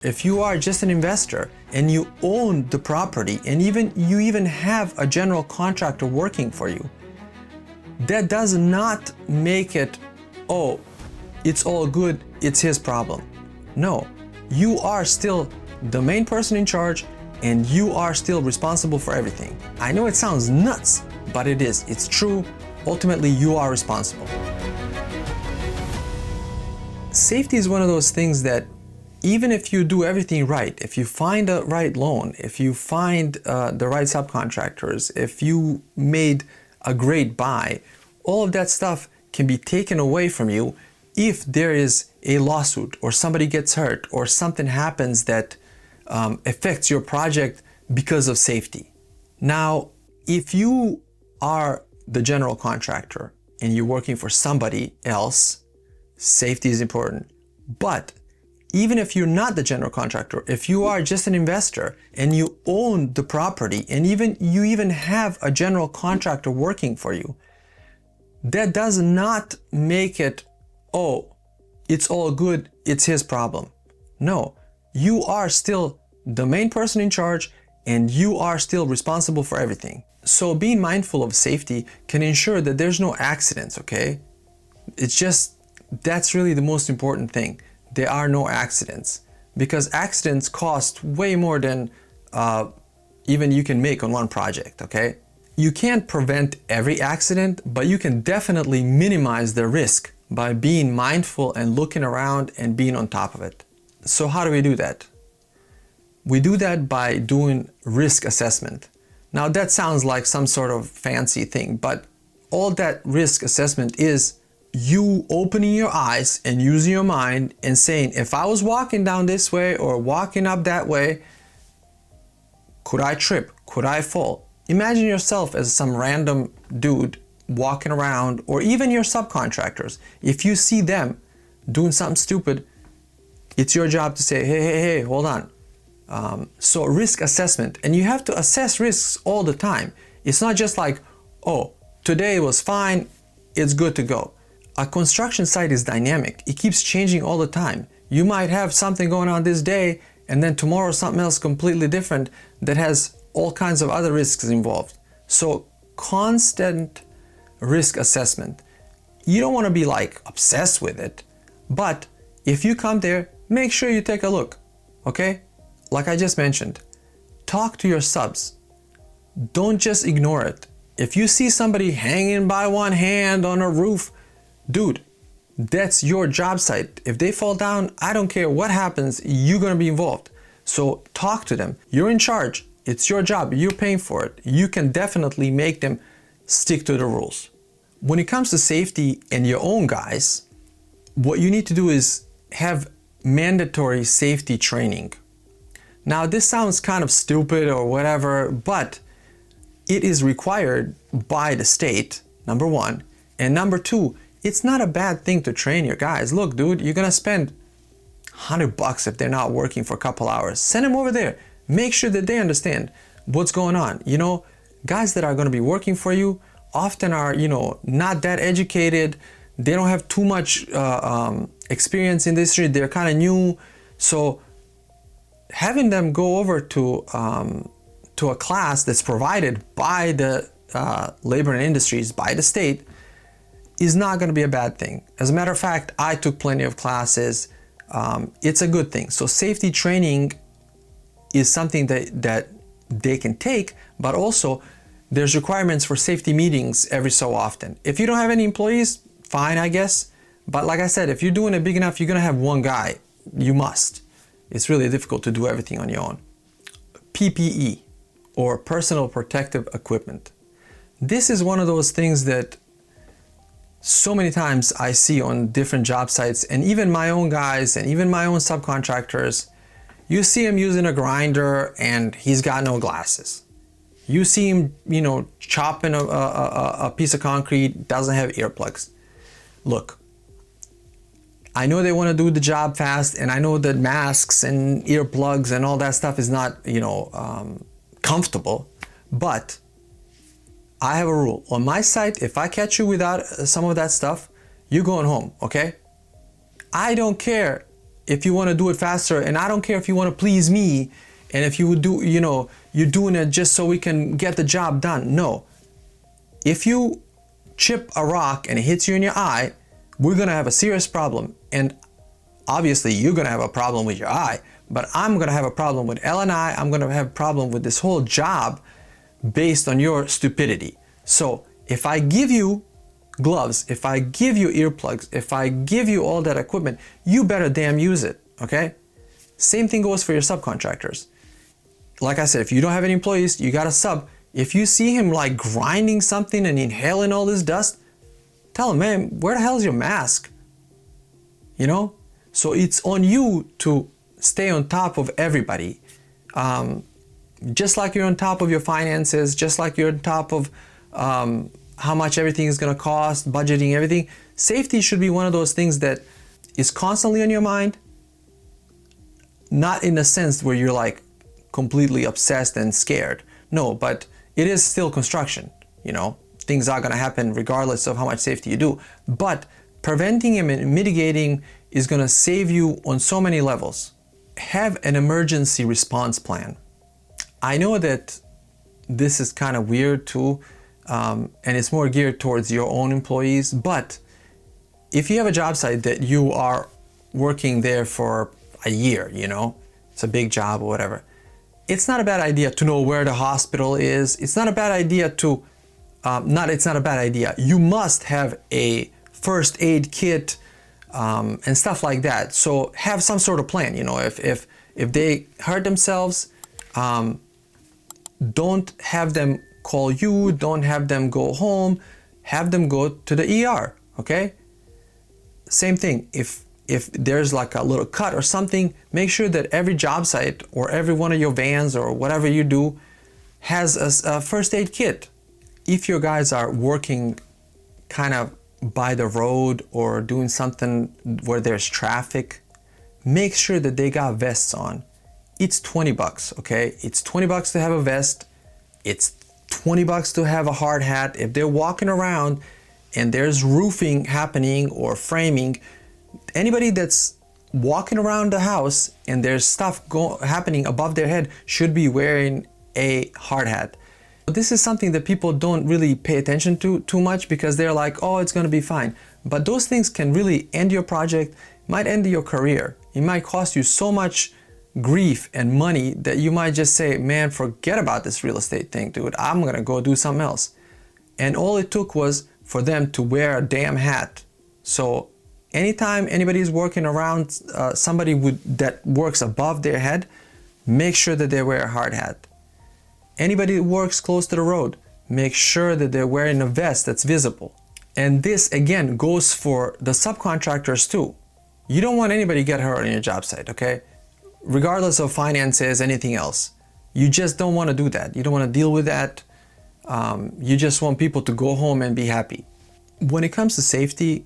If you are just an investor and you own the property and you even have a general contractor working for you, that does not make it, oh, it's all good, it's his problem. No, you are still the main person in charge and you are still responsible for everything. I know it sounds nuts, but it is. It's true. Ultimately, you are responsible. Safety is one of those things that even if you do everything right, if you find the right loan, if you find the right subcontractors, if you made a great buy, all of that stuff can be taken away from you if there is a lawsuit or somebody gets hurt or something happens that affects your project because of safety. Now, if you are the general contractor and you're working for somebody else, safety is important. But even if you're not the general contractor, if you are just an investor and you own the property and you even have a general contractor working for you, that does not make it, oh, it's all good, it's his problem. No, you are still the main person in charge and you are still responsible for everything. So being mindful of safety can ensure that there's no accidents, okay? It's just, that's really the most important thing. There are no accidents, because accidents cost way more than even you can make on one project, okay? You can't prevent every accident, but you can definitely minimize the risk by being mindful and looking around and being on top of it. So how do we do that? We do that by doing risk assessment. Now that sounds like some sort of fancy thing, but all that risk assessment is you opening your eyes and using your mind and saying, if I was walking down this way or walking up that way, could I trip? Could I fall? Imagine yourself as some random dude walking around, or even your subcontractors. If you see them doing something stupid, it's your job to say, hey, hold on. So risk assessment, and you have to assess risks all the time. It's not just like, oh, today was fine, it's good to go. A construction site is dynamic. It keeps changing all the time. You might have something going on this day and then tomorrow something else completely different that has all kinds of other risks involved. So constant risk assessment. You don't want to be like obsessed with it, but if you come there, make sure you take a look, okay? Like I just mentioned, talk to your subs. Don't just ignore it. If you see somebody hanging by one hand on a roof, dude, that's your job site. If they fall down, I don't care what happens, you're gonna be involved. So talk to them. You're in charge. It's your job. You're paying for it. You can definitely make them stick to the rules. When it comes to safety and your own guys, what you need to do is have mandatory safety training. Now, this sounds kind of stupid or whatever, but it is required by the state, number one. And number two, it's not a bad thing to train your guys. Look, dude, you're gonna spend $100 if they're not working for a couple hours. Send them over there. Make sure that they understand what's going on. You know, guys that are gonna be working for you often are, not that educated. They don't have too much experience in this industry. They're kind of new. So having them go over to a class that's provided by the labor and industries, by the state, is not going to be a bad thing. As a matter of fact, I took plenty of classes. It's a good thing. So safety training is something that they can take, but also there's requirements for safety meetings every so often. If you don't have any employees, fine, I guess. But like I said, if you're doing it big enough, you're going to have one guy. You must. It's really difficult to do everything on your own. PPE, or personal protective equipment. This is one of those things that so many times I see on different job sites, and even my own guys and even my own subcontractors. You see him using a grinder and he's got no glasses. You see him, chopping a piece of concrete, doesn't have earplugs. Look, I know they want to do the job fast, and I know that masks and earplugs and all that stuff is not, comfortable, but I have a rule. On my site, if I catch you without some of that stuff, you're going home, okay? I don't care if you want to do it faster, and I don't care if you want to please me, and if you do, you're doing it just so we can get the job done. No. If you chip a rock and it hits you in your eye, we're going to have a serious problem. And obviously you're going to have a problem with your eye, but I'm going to have a problem with L&I. I'm going to have a problem with this whole job based on your stupidity. So if I give you gloves, if I give you earplugs, if I give you all that equipment, you better damn use it, okay? Same thing goes for your subcontractors. Like I said, if you don't have any employees, you got a sub. If you see him like grinding something and inhaling all this dust, tell him, man, where the hell is your mask? So it's on you to stay on top of everybody. Just like you're on top of your finances, just like you're on top of how much everything is going to cost, budgeting, everything. Safety should be one of those things that is constantly on your mind. Not in a sense where you're like completely obsessed and scared. No, but it is still construction. Things are going to happen regardless of how much safety you do. But preventing and mitigating is going to save you on so many levels. Have an emergency response plan. I know that this is kind of weird too, and it's more geared towards your own employees, but if you have a job site that you are working there for a year, it's a big job or whatever, it's not a bad idea to know where the hospital is. It's not a bad idea to, it's not a bad idea. You must have a first aid kit and stuff like that. So have some sort of plan, if they hurt themselves, don't have them call you, don't have them go home, have them go to the ER, okay? Same thing, if there's like a little cut or something, make sure that every job site or every one of your vans or whatever you do has a first aid kit. If your guys are working kind of by the road or doing something where there's traffic, make sure that they got vests on. It's $20, okay? It's $20 to have a vest. It's $20 to have a hard hat. If they're walking around and there's roofing happening or framing, anybody that's walking around the house and there's stuff happening above their head should be wearing a hard hat. This is something that people don't really pay attention to too much because they're like, oh, it's going to be fine. But those things can really end your project, might end your career. It might cost you so much grief and money that you might just say, man, forget about this real estate thing, dude. I'm going to go do something else. And all it took was for them to wear a damn hat. So anytime anybody's working around somebody that works above their head, make sure that they wear a hard hat. Anybody that works close to the road, make sure that they're wearing a vest that's visible. And this again goes for the subcontractors too. You don't want anybody to get hurt on your job site, okay? Regardless of finances, anything else. You just don't want to do that. You don't want to deal with that. You just want people to go home and be happy. When it comes to safety,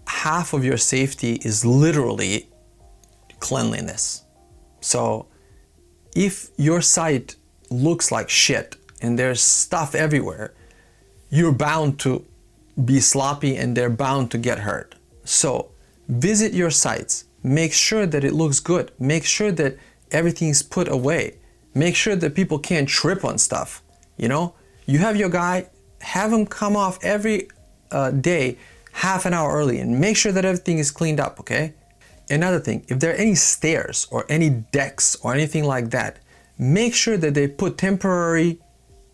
half of your safety is literally cleanliness. So if your site looks like shit and there's stuff everywhere, you're bound to be sloppy and they're bound to get hurt. So visit your sites. Make sure that it looks good. Make sure that everything's put away. Make sure that people can't trip on stuff. You have your guy, have him come off every day half an hour early and make sure that everything is cleaned up, okay? Another thing, if there are any stairs or any decks or anything like that, make sure that they put temporary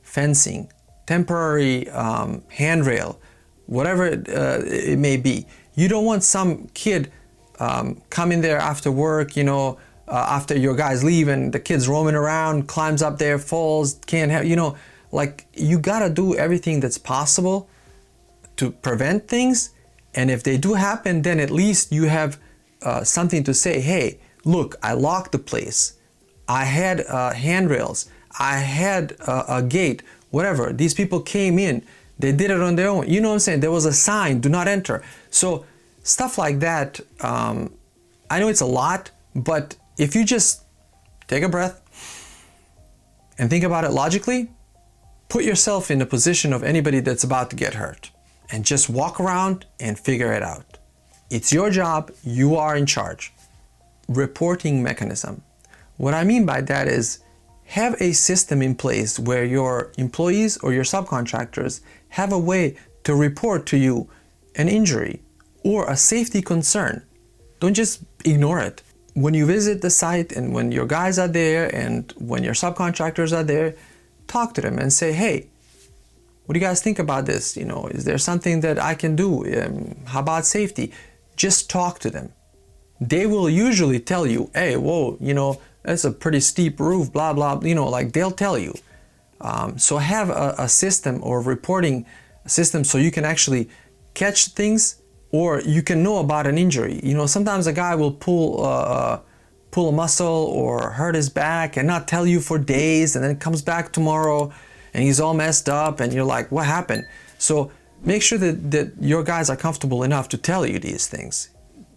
fencing, temporary handrail, whatever it may be. You don't want some kid come in there after work, after your guys leave and the kid's roaming around, climbs up there, falls, can't have, you gotta do everything that's possible to prevent things. And if they do happen, then at least you have something to say, hey, look, I locked the place. I had handrails. I had a gate, whatever. These people came in. They did it on their own. You know what I'm saying? There was a sign, do not enter. So stuff like that, I know it's a lot, but if you just take a breath and think about it logically, put yourself in the position of anybody that's about to get hurt and just walk around and figure it out. It's your job. You are in charge. reporting mechanism. What I mean by that is have a system in place where your employees or your subcontractors have a way to report to you an injury or a safety concern. Don't just ignore it. When you visit the site and when your guys are there and when your subcontractors are there, talk to them and say, hey, what do you guys think about this? Is there something that I can do? How about safety? Just talk to them. They will usually tell you, hey, whoa, that's a pretty steep roof, blah, blah, like they'll tell you. So have a system or reporting system so you can actually catch things or you can know about an injury. Sometimes a guy will pull a muscle or hurt his back and not tell you for days, and then comes back tomorrow and he's all messed up and you're like, what happened? So make sure that your guys are comfortable enough to tell you these things.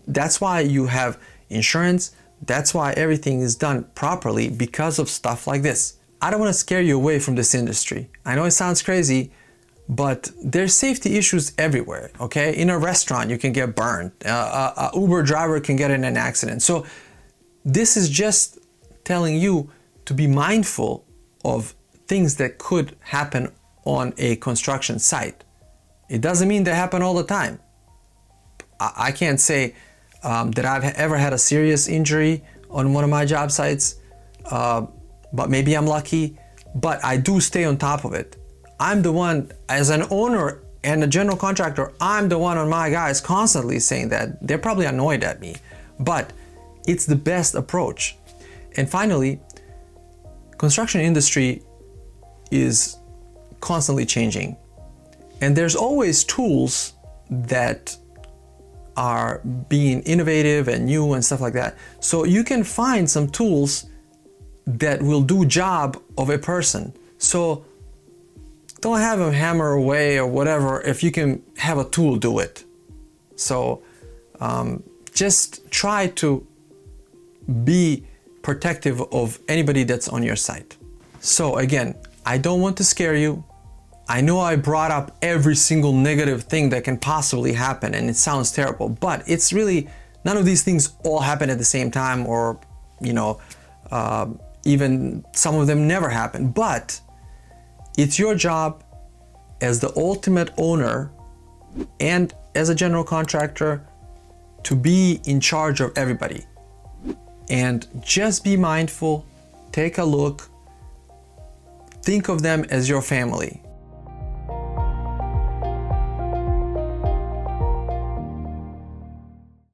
That's why you have insurance. That's why everything is done properly, because of stuff like this. I don't want to scare you away from this industry. I know it sounds crazy, but there's safety issues everywhere, okay? In a restaurant, you can get burned. A Uber driver can get in an accident. So this is just telling you to be mindful of things that could happen on a construction site. It doesn't mean they happen all the time. I can't say that I've ever had a serious injury on one of my job sites, but maybe I'm lucky, but I do stay on top of it. I'm the one, as an owner and a general contractor, I'm the one on my guys constantly saying that. They're probably annoyed at me, but it's the best approach. And finally, construction industry is constantly changing, and there's always tools that are being innovative and new and stuff like that. So you can find some tools that will do job of a person. So don't have them hammer away or whatever if you can have a tool do it. So just try to be protective of anybody that's on your site. So again, I don't want to scare you. I know I brought up every single negative thing that can possibly happen, and it sounds terrible, but it's really, none of these things all happen at the same time, or even some of them never happen. But it's your job as the ultimate owner and as a general contractor to be in charge of everybody. And just be mindful, take a look, think of them as your family.